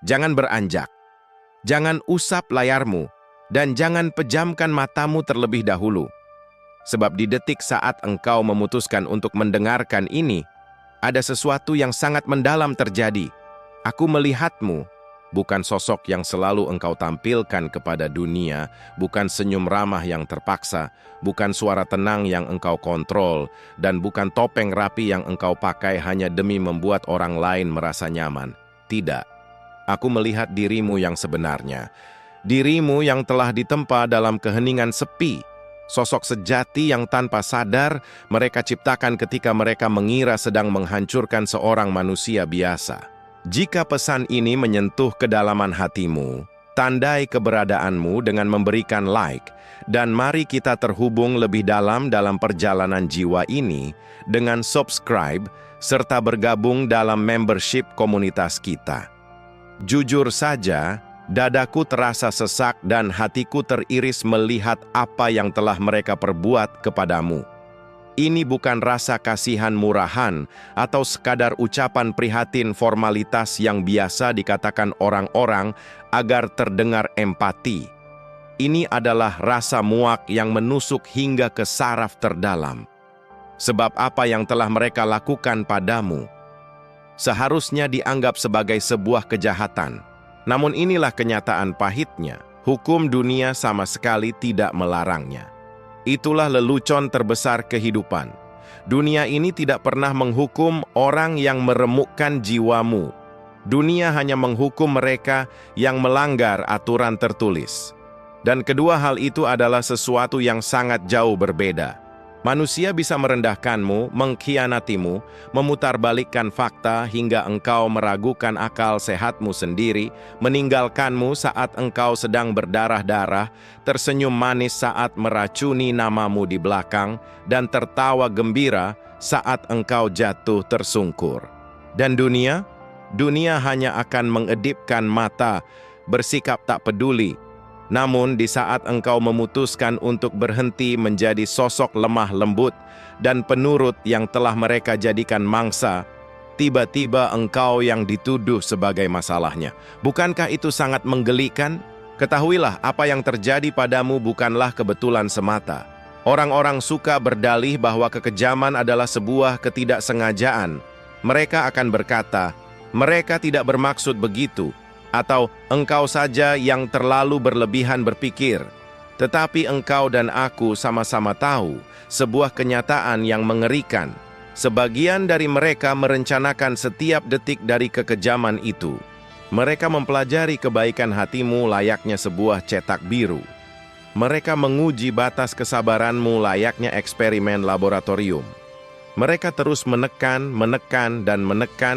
Jangan beranjak. Jangan usap layarmu. Dan jangan pejamkan matamu terlebih dahulu. Sebab di detik saat engkau memutuskan untuk mendengarkan ini, ada sesuatu yang sangat mendalam terjadi. Aku melihatmu, bukan sosok yang selalu engkau tampilkan kepada dunia, bukan senyum ramah yang terpaksa, bukan suara tenang yang engkau kontrol, dan bukan topeng rapi yang engkau pakai hanya demi membuat orang lain merasa nyaman. Tidak, aku melihat dirimu yang sebenarnya. Dirimu yang telah ditempa dalam keheningan sepi. Sosok sejati yang tanpa sadar mereka ciptakan ketika mereka mengira sedang menghancurkan seorang manusia biasa. Jika pesan ini menyentuh kedalaman hatimu, tandai keberadaanmu dengan memberikan like, dan mari kita terhubung lebih dalam perjalanan jiwa ini dengan subscribe serta bergabung dalam membership komunitas kita. Jujur saja, dadaku terasa sesak dan hatiku teriris melihat apa yang telah mereka perbuat kepadamu. Ini bukan rasa kasihan murahan atau sekadar ucapan prihatin formalitas yang biasa dikatakan orang-orang agar terdengar empati. Ini adalah rasa muak yang menusuk hingga ke saraf terdalam. Sebab apa yang telah mereka lakukan padamu seharusnya dianggap sebagai sebuah kejahatan. Namun inilah kenyataan pahitnya, hukum dunia sama sekali tidak melarangnya. Itulah lelucon terbesar kehidupan. Dunia ini tidak pernah menghukum orang yang meremukkan jiwamu. Dunia hanya menghukum mereka yang melanggar aturan tertulis. Dan kedua hal itu adalah sesuatu yang sangat jauh berbeda. Manusia bisa merendahkanmu, mengkhianatimu, memutarbalikkan fakta hingga engkau meragukan akal sehatmu sendiri, meninggalkanmu saat engkau sedang berdarah-darah, tersenyum manis saat meracuni namamu di belakang, dan tertawa gembira saat engkau jatuh tersungkur. Dan dunia hanya akan mengedipkan mata, bersikap tak peduli. Namun di saat engkau memutuskan untuk berhenti menjadi sosok lemah lembut dan penurut yang telah mereka jadikan mangsa, tiba-tiba engkau yang dituduh sebagai masalahnya. Bukankah itu sangat menggelikan? Ketahuilah apa yang terjadi padamu bukanlah kebetulan semata. Orang-orang suka berdalih bahwa kekejaman adalah sebuah ketidaksengajaan. Mereka akan berkata, mereka tidak bermaksud begitu. Atau engkau saja yang terlalu berlebihan berpikir. Tetapi engkau dan aku sama-sama tahu sebuah kenyataan yang mengerikan. Sebagian dari mereka merencanakan setiap detik dari kekejaman itu. Mereka mempelajari kebaikan hatimu layaknya sebuah cetak biru. Mereka menguji batas kesabaranmu layaknya eksperimen laboratorium. Mereka terus menekan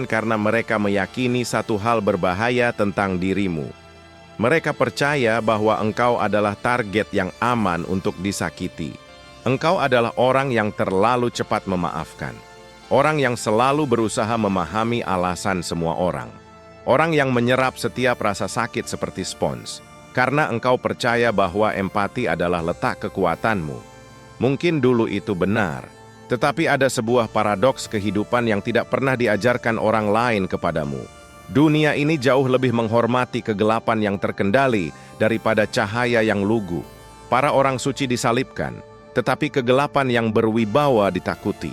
karena mereka meyakini satu hal berbahaya tentang dirimu. Mereka percaya bahwa engkau adalah target yang aman untuk disakiti. Engkau adalah orang yang terlalu cepat memaafkan. Orang yang selalu berusaha memahami alasan semua orang. Orang yang menyerap setiap rasa sakit seperti spons. Karena engkau percaya bahwa empati adalah letak kekuatanmu. Mungkin dulu itu benar. Tetapi ada sebuah paradoks kehidupan yang tidak pernah diajarkan orang lain kepadamu. Dunia ini jauh lebih menghormati kegelapan yang terkendali daripada cahaya yang lugu. Para orang suci disalibkan, tetapi kegelapan yang berwibawa ditakuti.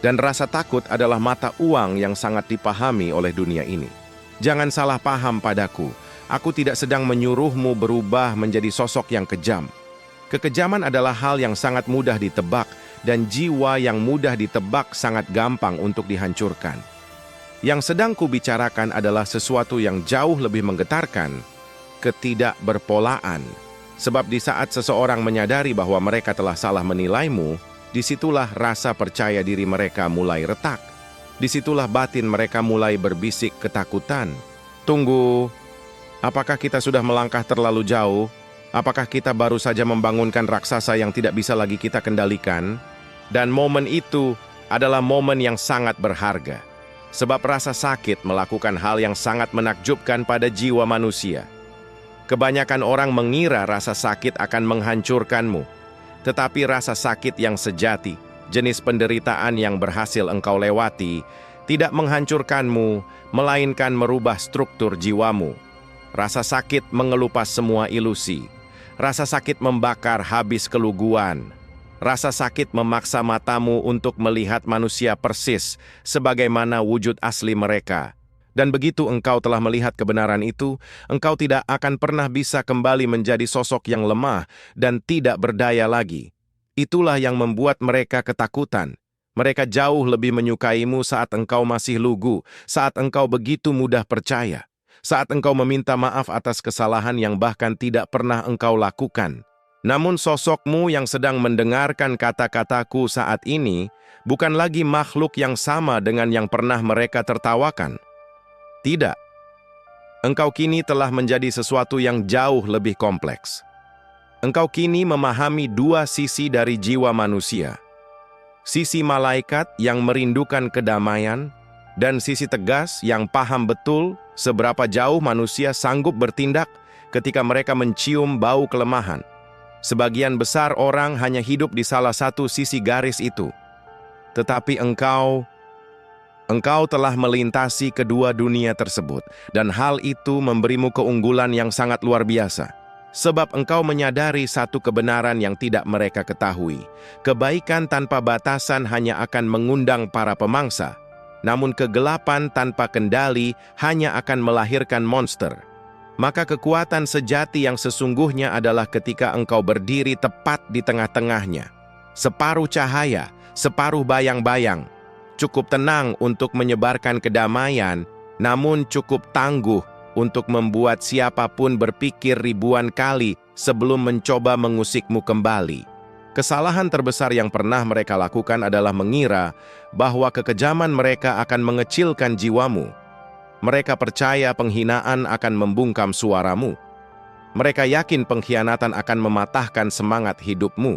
Dan rasa takut adalah mata uang yang sangat dipahami oleh dunia ini. Jangan salah paham padaku. Aku tidak sedang menyuruhmu berubah menjadi sosok yang kejam. Kekejaman adalah hal yang sangat mudah ditebak, dan jiwa yang mudah ditebak sangat gampang untuk dihancurkan. Yang sedang kubicarakan adalah sesuatu yang jauh lebih menggetarkan, ketidakberpolaan. Sebab di saat seseorang menyadari bahwa mereka telah salah menilaimu, disitulah rasa percaya diri mereka mulai retak. Disitulah batin mereka mulai berbisik ketakutan. Tunggu, apakah kita sudah melangkah terlalu jauh? Apakah kita baru saja membangunkan raksasa yang tidak bisa lagi kita kendalikan? Dan momen itu adalah momen yang sangat berharga. Sebab rasa sakit melakukan hal yang sangat menakjubkan pada jiwa manusia. Kebanyakan orang mengira rasa sakit akan menghancurkanmu. Tetapi rasa sakit yang sejati, jenis penderitaan yang berhasil engkau lewati, tidak menghancurkanmu, melainkan merubah struktur jiwamu. Rasa sakit mengelupas semua ilusi. Rasa sakit membakar habis keluguan. Rasa sakit memaksa matamu untuk melihat manusia persis sebagaimana wujud asli mereka. Dan begitu engkau telah melihat kebenaran itu, engkau tidak akan pernah bisa kembali menjadi sosok yang lemah dan tidak berdaya lagi. Itulah yang membuat mereka ketakutan. Mereka jauh lebih menyukaimu saat engkau masih lugu, saat engkau begitu mudah percaya, saat engkau meminta maaf atas kesalahan yang bahkan tidak pernah engkau lakukan. Namun sosokmu yang sedang mendengarkan kata-kataku saat ini bukan lagi makhluk yang sama dengan yang pernah mereka tertawakan. Tidak. Engkau kini telah menjadi sesuatu yang jauh lebih kompleks. Engkau kini memahami dua sisi dari jiwa manusia. Sisi malaikat yang merindukan kedamaian, dan sisi tegas yang paham betul seberapa jauh manusia sanggup bertindak ketika mereka mencium bau kelemahan. Sebagian besar orang hanya hidup di salah satu sisi garis itu. Tetapi engkau telah melintasi kedua dunia tersebut, dan hal itu memberimu keunggulan yang sangat luar biasa. Sebab engkau menyadari satu kebenaran yang tidak mereka ketahui. Kebaikan tanpa batasan hanya akan mengundang para pemangsa. Namun kegelapan tanpa kendali hanya akan melahirkan monster. Maka kekuatan sejati yang sesungguhnya adalah ketika engkau berdiri tepat di tengah-tengahnya. Separuh cahaya, separuh bayang-bayang. Cukup tenang untuk menyebarkan kedamaian, namun cukup tangguh untuk membuat siapapun berpikir ribuan kali sebelum mencoba mengusikmu kembali. Kesalahan terbesar yang pernah mereka lakukan adalah mengira bahwa kekejaman mereka akan mengecilkan jiwamu. Mereka percaya penghinaan akan membungkam suaramu. Mereka yakin pengkhianatan akan mematahkan semangat hidupmu.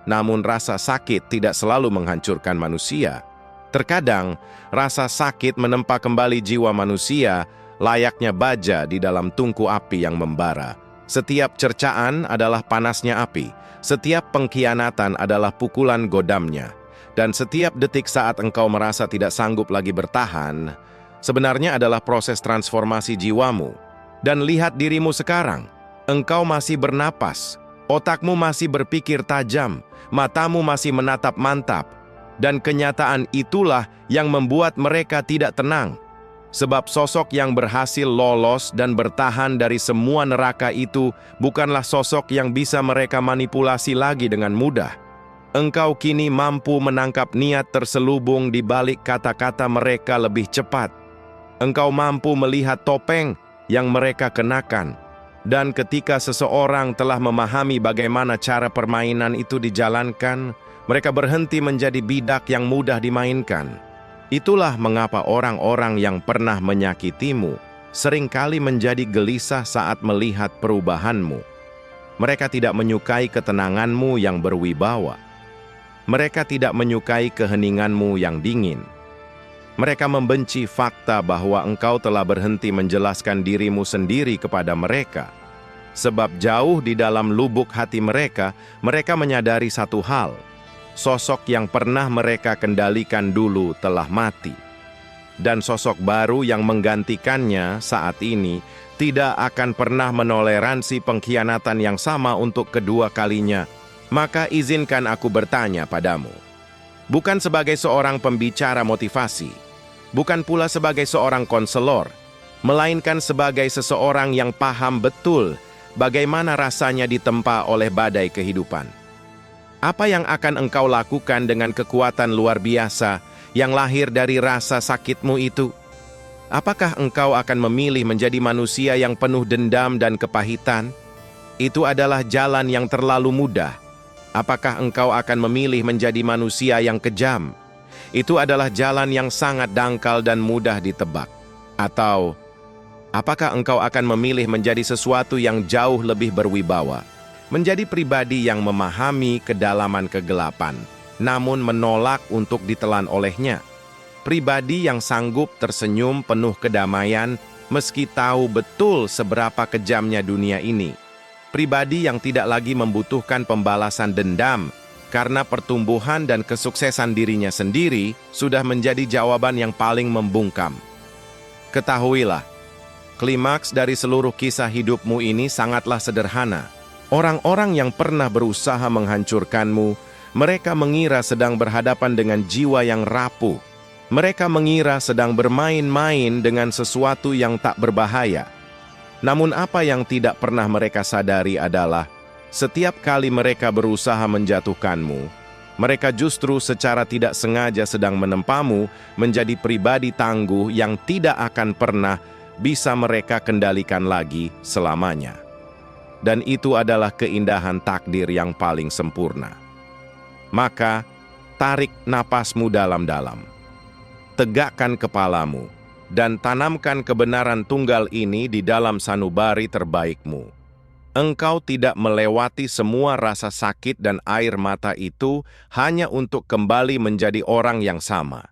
Namun rasa sakit tidak selalu menghancurkan manusia. Terkadang, rasa sakit menempa kembali jiwa manusia layaknya baja di dalam tungku api yang membara. Setiap cercaan adalah panasnya api, setiap pengkhianatan adalah pukulan godamnya, dan setiap detik saat engkau merasa tidak sanggup lagi bertahan, sebenarnya adalah proses transformasi jiwamu. Dan lihat dirimu sekarang, engkau masih bernapas, otakmu masih berpikir tajam, matamu masih menatap mantap, dan kenyataan itulah yang membuat mereka tidak tenang. Sebab sosok yang berhasil lolos dan bertahan dari semua neraka itu bukanlah sosok yang bisa mereka manipulasi lagi dengan mudah. Engkau kini mampu menangkap niat terselubung di balik kata-kata mereka lebih cepat. Engkau mampu melihat topeng yang mereka kenakan. Dan ketika seseorang telah memahami bagaimana cara permainan itu dijalankan, mereka berhenti menjadi bidak yang mudah dimainkan. Itulah mengapa orang-orang yang pernah menyakitimu seringkali menjadi gelisah saat melihat perubahanmu. Mereka tidak menyukai ketenanganmu yang berwibawa. Mereka tidak menyukai keheninganmu yang dingin. Mereka membenci fakta bahwa engkau telah berhenti menjelaskan dirimu sendiri kepada mereka. Sebab jauh di dalam lubuk hati mereka, mereka menyadari satu hal. Sosok yang pernah mereka kendalikan dulu telah mati. Dan sosok baru yang menggantikannya saat ini tidak akan pernah menoleransi pengkhianatan yang sama untuk kedua kalinya. Maka izinkan aku bertanya padamu. Bukan sebagai seorang pembicara motivasi, bukan pula sebagai seorang konselor, melainkan sebagai seseorang yang paham betul bagaimana rasanya ditempa oleh badai kehidupan. Apa yang akan engkau lakukan dengan kekuatan luar biasa yang lahir dari rasa sakitmu itu? Apakah engkau akan memilih menjadi manusia yang penuh dendam dan kepahitan? Itu adalah jalan yang terlalu mudah. Apakah engkau akan memilih menjadi manusia yang kejam? Itu adalah jalan yang sangat dangkal dan mudah ditebak. Atau, apakah engkau akan memilih menjadi sesuatu yang jauh lebih berwibawa? Menjadi pribadi yang memahami kedalaman kegelapan, namun menolak untuk ditelan olehnya. Pribadi yang sanggup tersenyum penuh kedamaian, meski tahu betul seberapa kejamnya dunia ini. Pribadi yang tidak lagi membutuhkan pembalasan dendam, karena pertumbuhan dan kesuksesan dirinya sendiri sudah menjadi jawaban yang paling membungkam. Ketahuilah, Klimaks dari seluruh kisah hidupmu ini sangatlah sederhana. Orang-orang yang pernah berusaha menghancurkanmu, mereka mengira sedang berhadapan dengan jiwa yang rapuh. Mereka mengira sedang bermain-main dengan sesuatu yang tak berbahaya. Namun apa yang tidak pernah mereka sadari adalah, setiap kali mereka berusaha menjatuhkanmu, mereka justru secara tidak sengaja sedang menempamu menjadi pribadi tangguh yang tidak akan pernah bisa mereka kendalikan lagi selamanya. Dan itu adalah keindahan takdir yang paling sempurna. Maka, tarik napasmu dalam-dalam. Tegakkan kepalamu, dan tanamkan kebenaran tunggal ini di dalam sanubari terbaikmu. Engkau tidak melewati semua rasa sakit dan air mata itu hanya untuk kembali menjadi orang yang sama.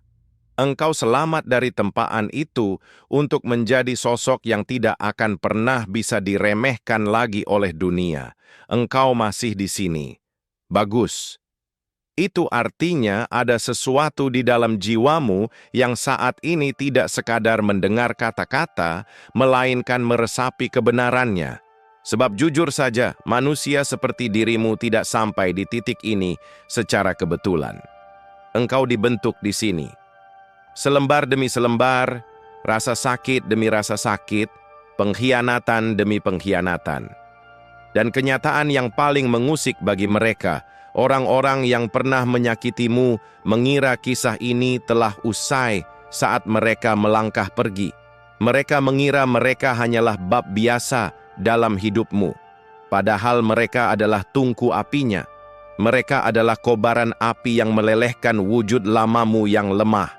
Engkau selamat dari tempaan itu untuk menjadi sosok yang tidak akan pernah bisa diremehkan lagi oleh dunia. Engkau masih di sini. Bagus. Itu artinya ada sesuatu di dalam jiwamu yang saat ini tidak sekadar mendengar kata-kata, melainkan meresapi kebenarannya. Sebab jujur saja, manusia seperti dirimu tidak sampai di titik ini secara kebetulan. Engkau dibentuk di sini. Selembar demi selembar, rasa sakit demi rasa sakit, pengkhianatan demi pengkhianatan. Dan kenyataan yang paling mengusik bagi mereka, orang-orang yang pernah menyakitimu mengira kisah ini telah usai saat mereka melangkah pergi. Mereka mengira mereka hanyalah bab biasa dalam hidupmu, padahal mereka adalah tungku apinya. Mereka adalah kobaran api yang melelehkan wujud lamamu yang lemah.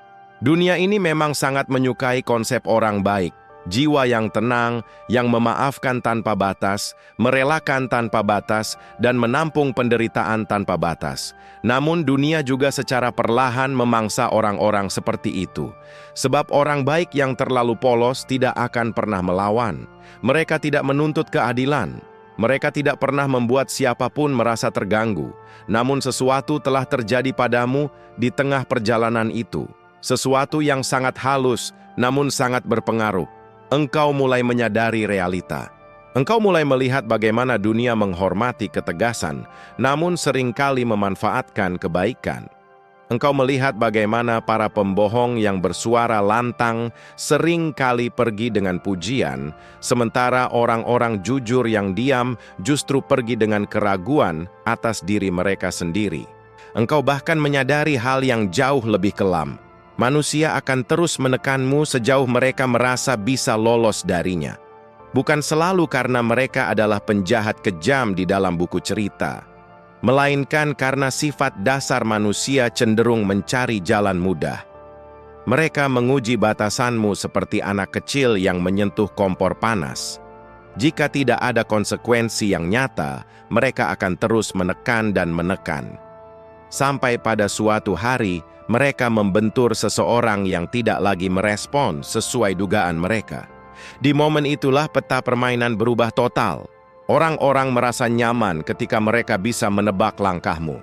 Dunia ini memang sangat menyukai konsep orang baik, jiwa yang tenang, yang memaafkan tanpa batas, merelakan tanpa batas, dan menampung penderitaan tanpa batas. Namun dunia juga secara perlahan memangsa orang-orang seperti itu. Sebab orang baik yang terlalu polos tidak akan pernah melawan. Mereka tidak menuntut keadilan. Mereka tidak pernah membuat siapapun merasa terganggu. Namun sesuatu telah terjadi padamu di tengah perjalanan itu. Sesuatu yang sangat halus, namun sangat berpengaruh. Engkau mulai menyadari realita. Engkau mulai melihat bagaimana dunia menghormati ketegasan, namun seringkali memanfaatkan kebaikan. Engkau melihat bagaimana para pembohong yang bersuara lantang seringkali pergi dengan pujian, sementara orang-orang jujur yang diam justru pergi dengan keraguan atas diri mereka sendiri. Engkau bahkan menyadari hal yang jauh lebih kelam. Manusia akan terus menekanmu sejauh mereka merasa bisa lolos darinya. Bukan selalu karena mereka adalah penjahat kejam di dalam buku cerita, melainkan karena sifat dasar manusia cenderung mencari jalan mudah. Mereka menguji batasanmu seperti anak kecil yang menyentuh kompor panas. Jika tidak ada konsekuensi yang nyata, mereka akan terus menekan dan menekan. Sampai pada suatu hari, mereka membentur seseorang yang tidak lagi merespon sesuai dugaan mereka. Di momen itulah peta permainan berubah total. Orang-orang merasa nyaman ketika mereka bisa menebak langkahmu.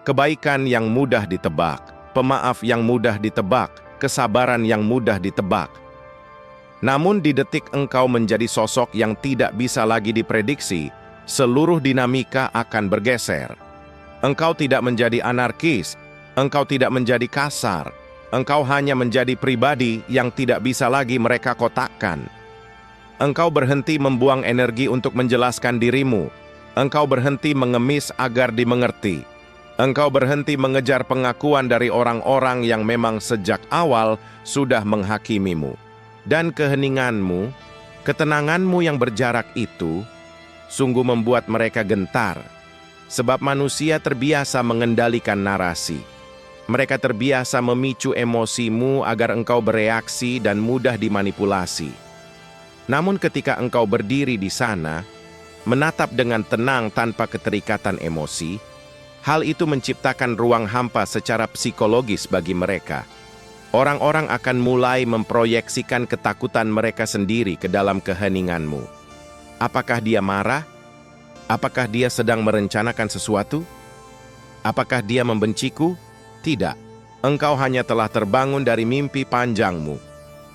Kebaikan yang mudah ditebak, pemaaf yang mudah ditebak, kesabaran yang mudah ditebak. Namun di detik engkau menjadi sosok yang tidak bisa lagi diprediksi, seluruh dinamika akan bergeser. Engkau tidak menjadi anarkis, engkau tidak menjadi kasar, engkau hanya menjadi pribadi yang tidak bisa lagi mereka kotakkan. Engkau berhenti membuang energi untuk menjelaskan dirimu. Engkau berhenti mengemis agar dimengerti. Engkau berhenti mengejar pengakuan dari orang-orang yang memang sejak awal sudah menghakimimu. Dan keheninganmu, ketenanganmu yang berjarak itu, sungguh membuat mereka gentar. Sebab manusia terbiasa mengendalikan narasi. Mereka terbiasa memicu emosimu agar engkau bereaksi dan mudah dimanipulasi. Namun ketika engkau berdiri di sana, menatap dengan tenang tanpa keterikatan emosi, hal itu menciptakan ruang hampa secara psikologis bagi mereka. Orang-orang akan mulai memproyeksikan ketakutan mereka sendiri ke dalam keheninganmu. Apakah dia marah? Apakah dia sedang merencanakan sesuatu? Apakah dia membenciku? Tidak. Engkau hanya telah terbangun dari mimpi panjangmu.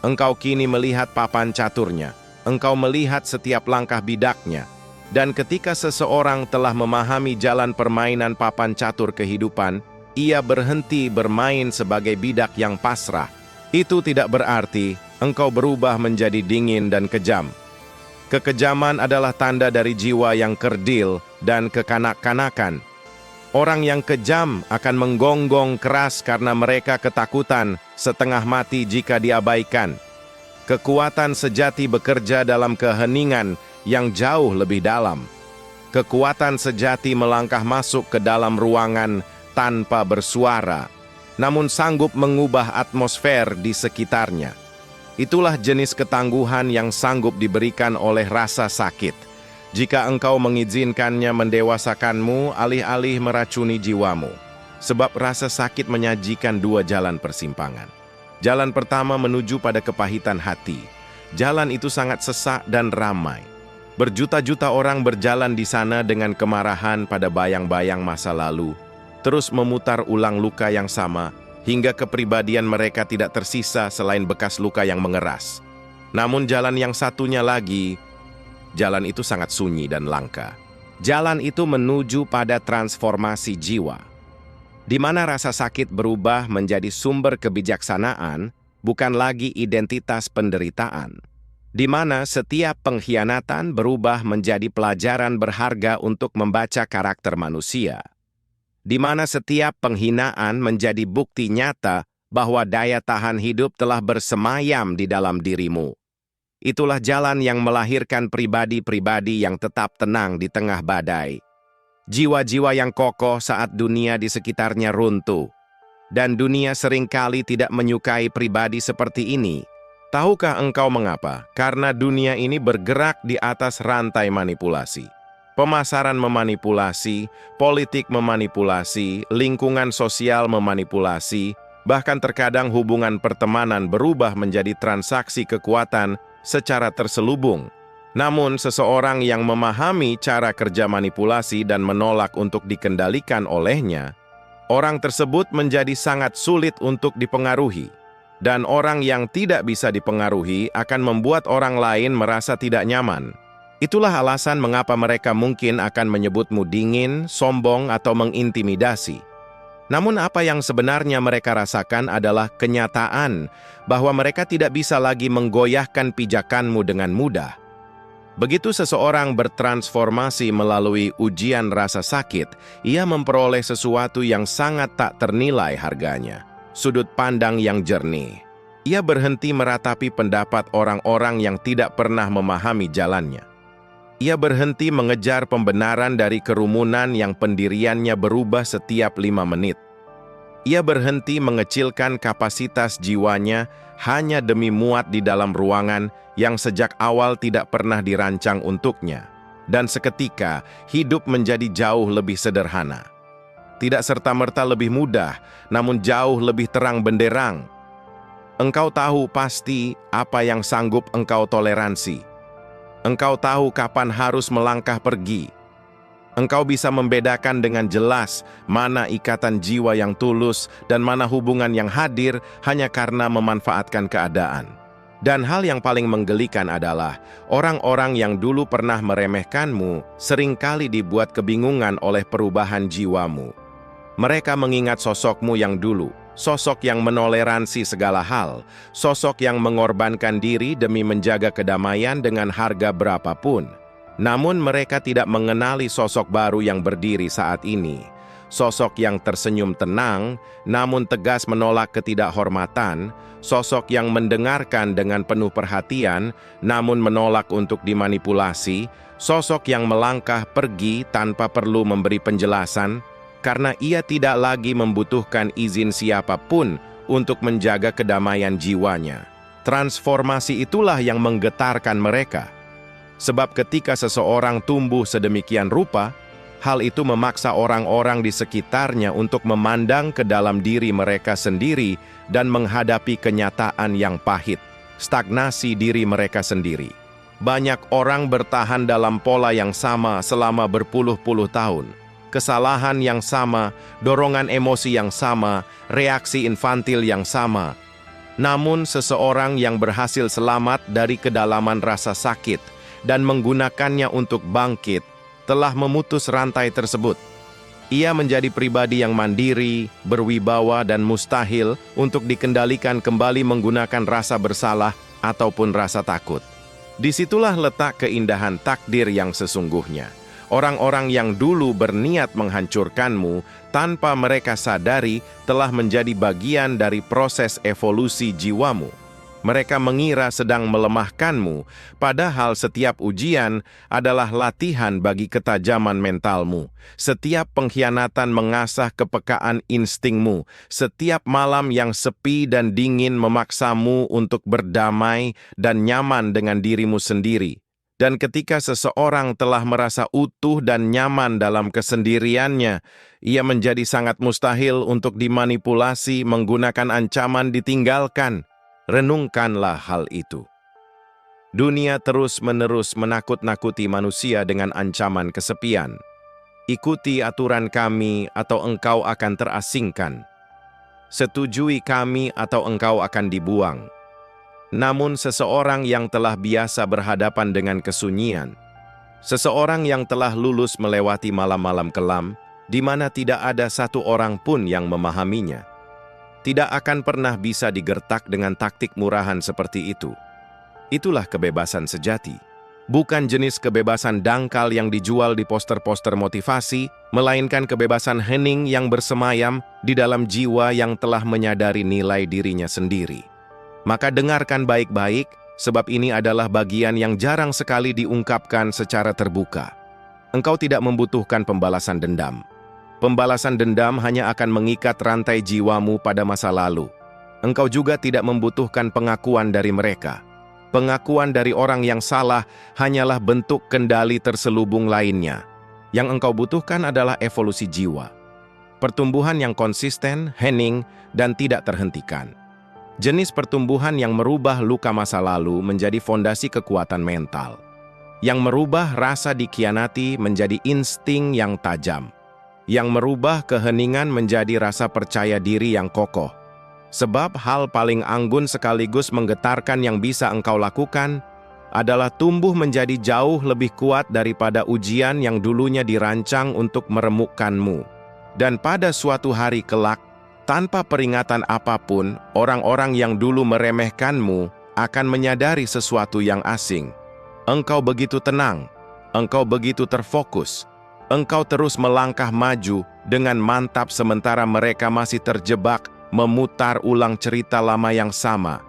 Engkau kini melihat papan caturnya. Engkau melihat setiap langkah bidaknya. Dan ketika seseorang telah memahami jalan permainan papan catur kehidupan, ia berhenti bermain sebagai bidak yang pasrah. Itu tidak berarti engkau berubah menjadi dingin dan kejam. Kekejaman adalah tanda dari jiwa yang kerdil dan kekanak-kanakan. Orang yang kejam akan menggonggong keras karena mereka ketakutan, setengah mati jika diabaikan. Kekuatan sejati bekerja dalam keheningan yang jauh lebih dalam. Kekuatan sejati melangkah masuk ke dalam ruangan tanpa bersuara, namun sanggup mengubah atmosfer di sekitarnya. Itulah jenis ketangguhan yang sanggup diberikan oleh rasa sakit. Jika engkau mengizinkannya mendewasakanmu alih-alih meracuni jiwamu. Sebab rasa sakit menyajikan dua jalan persimpangan. Jalan pertama menuju pada kepahitan hati. Jalan itu sangat sesak dan ramai. Berjuta-juta orang berjalan di sana dengan kemarahan pada bayang-bayang masa lalu, terus memutar ulang luka yang sama, hingga kepribadian mereka tidak tersisa selain bekas luka yang mengeras. Namun jalan yang satunya lagi, jalan itu sangat sunyi dan langka. Jalan itu menuju pada transformasi jiwa, di mana rasa sakit berubah menjadi sumber kebijaksanaan, bukan lagi identitas penderitaan. Di mana setiap pengkhianatan berubah menjadi pelajaran berharga untuk membaca karakter manusia. Di mana setiap penghinaan menjadi bukti nyata bahwa daya tahan hidup telah bersemayam di dalam dirimu. Itulah jalan yang melahirkan pribadi-pribadi yang tetap tenang di tengah badai. Jiwa-jiwa yang kokoh saat dunia di sekitarnya runtuh. Dan dunia seringkali tidak menyukai pribadi seperti ini. Tahukah engkau mengapa? Karena dunia ini bergerak di atas rantai manipulasi. Pemasaran memanipulasi, politik memanipulasi, lingkungan sosial memanipulasi, bahkan terkadang hubungan pertemanan berubah menjadi transaksi kekuatan secara terselubung. Namun, seseorang yang memahami cara kerja manipulasi dan menolak untuk dikendalikan olehnya, orang tersebut menjadi sangat sulit untuk dipengaruhi. Dan orang yang tidak bisa dipengaruhi akan membuat orang lain merasa tidak nyaman. Itulah alasan mengapa mereka mungkin akan menyebutmu dingin, sombong, atau mengintimidasi. Namun apa yang sebenarnya mereka rasakan adalah kenyataan bahwa mereka tidak bisa lagi menggoyahkan pijakanmu dengan mudah. Begitu seseorang bertransformasi melalui ujian rasa sakit, ia memperoleh sesuatu yang sangat tak ternilai harganya. Sudut pandang yang jernih. Ia berhenti meratapi pendapat orang-orang yang tidak pernah memahami jalannya. Ia berhenti mengejar pembenaran dari kerumunan yang pendiriannya berubah setiap 5 menit. Ia berhenti mengecilkan kapasitas jiwanya hanya demi muat di dalam ruangan yang sejak awal tidak pernah dirancang untuknya. Dan seketika, hidup menjadi jauh lebih sederhana. Tidak serta-merta lebih mudah, namun jauh lebih terang benderang. Engkau tahu pasti apa yang sanggup engkau toleransi. Engkau tahu kapan harus melangkah pergi. Engkau bisa membedakan dengan jelas mana ikatan jiwa yang tulus dan mana hubungan yang hadir hanya karena memanfaatkan keadaan. Dan hal yang paling menggelikan adalah orang-orang yang dulu pernah meremehkanmu seringkali dibuat kebingungan oleh perubahan jiwamu. Mereka mengingat sosokmu yang dulu, sosok yang menoleransi segala hal, sosok yang mengorbankan diri demi menjaga kedamaian dengan harga berapapun. Namun mereka tidak mengenali sosok baru yang berdiri saat ini. Sosok yang tersenyum tenang, namun tegas menolak ketidakhormatan. Sosok yang mendengarkan dengan penuh perhatian, namun menolak untuk dimanipulasi. Sosok yang melangkah pergi tanpa perlu memberi penjelasan, karena ia tidak lagi membutuhkan izin siapapun untuk menjaga kedamaian jiwanya. Transformasi itulah yang menggetarkan mereka. Sebab ketika seseorang tumbuh sedemikian rupa, hal itu memaksa orang-orang di sekitarnya untuk memandang ke dalam diri mereka sendiri dan menghadapi kenyataan yang pahit, stagnasi diri mereka sendiri. Banyak orang bertahan dalam pola yang sama selama berpuluh-puluh tahun. Kesalahan yang sama, dorongan emosi yang sama, reaksi infantil yang sama. Namun seseorang yang berhasil selamat dari kedalaman rasa sakit dan menggunakannya untuk bangkit, telah memutus rantai tersebut. Ia menjadi pribadi yang mandiri, berwibawa dan mustahil untuk dikendalikan kembali menggunakan rasa bersalah ataupun rasa takut. Disitulah letak keindahan takdir yang sesungguhnya. Orang-orang yang dulu berniat menghancurkanmu tanpa mereka sadari telah menjadi bagian dari proses evolusi jiwamu. Mereka mengira sedang melemahkanmu, padahal setiap ujian adalah latihan bagi ketajaman mentalmu. Setiap pengkhianatan mengasah kepekaan instingmu. Setiap malam yang sepi dan dingin memaksamu untuk berdamai dan nyaman dengan dirimu sendiri. Dan ketika seseorang telah merasa utuh dan nyaman dalam kesendiriannya, ia menjadi sangat mustahil untuk dimanipulasi menggunakan ancaman ditinggalkan. Renungkanlah hal itu. Dunia terus-menerus menakut-nakuti manusia dengan ancaman kesepian. Ikuti aturan kami atau engkau akan terasingkan. Setujui kami atau engkau akan dibuang. Namun seseorang yang telah biasa berhadapan dengan kesunyian, seseorang yang telah lulus melewati malam-malam kelam, di mana tidak ada satu orang pun yang memahaminya, tidak akan pernah bisa digertak dengan taktik murahan seperti itu. Itulah kebebasan sejati. Bukan jenis kebebasan dangkal yang dijual di poster-poster motivasi, melainkan kebebasan hening yang bersemayam di dalam jiwa yang telah menyadari nilai dirinya sendiri. Maka dengarkan baik-baik, sebab ini adalah bagian yang jarang sekali diungkapkan secara terbuka. Engkau tidak membutuhkan pembalasan dendam. Pembalasan dendam hanya akan mengikat rantai jiwamu pada masa lalu. Engkau juga tidak membutuhkan pengakuan dari mereka. Pengakuan dari orang yang salah hanyalah bentuk kendali terselubung lainnya. Yang engkau butuhkan adalah evolusi jiwa. Pertumbuhan yang konsisten, hening, dan tidak terhentikan. Jenis pertumbuhan yang merubah luka masa lalu menjadi fondasi kekuatan mental. Yang merubah rasa dikhianati menjadi insting yang tajam. Yang merubah keheningan menjadi rasa percaya diri yang kokoh. Sebab hal paling anggun sekaligus menggetarkan yang bisa engkau lakukan adalah tumbuh menjadi jauh lebih kuat daripada ujian yang dulunya dirancang untuk meremukkanmu. Dan pada suatu hari kelak, tanpa peringatan apapun, orang-orang yang dulu meremehkanmu akan menyadari sesuatu yang asing. Engkau begitu tenang, engkau begitu terfokus, engkau terus melangkah maju dengan mantap sementara mereka masih terjebak memutar ulang cerita lama yang sama.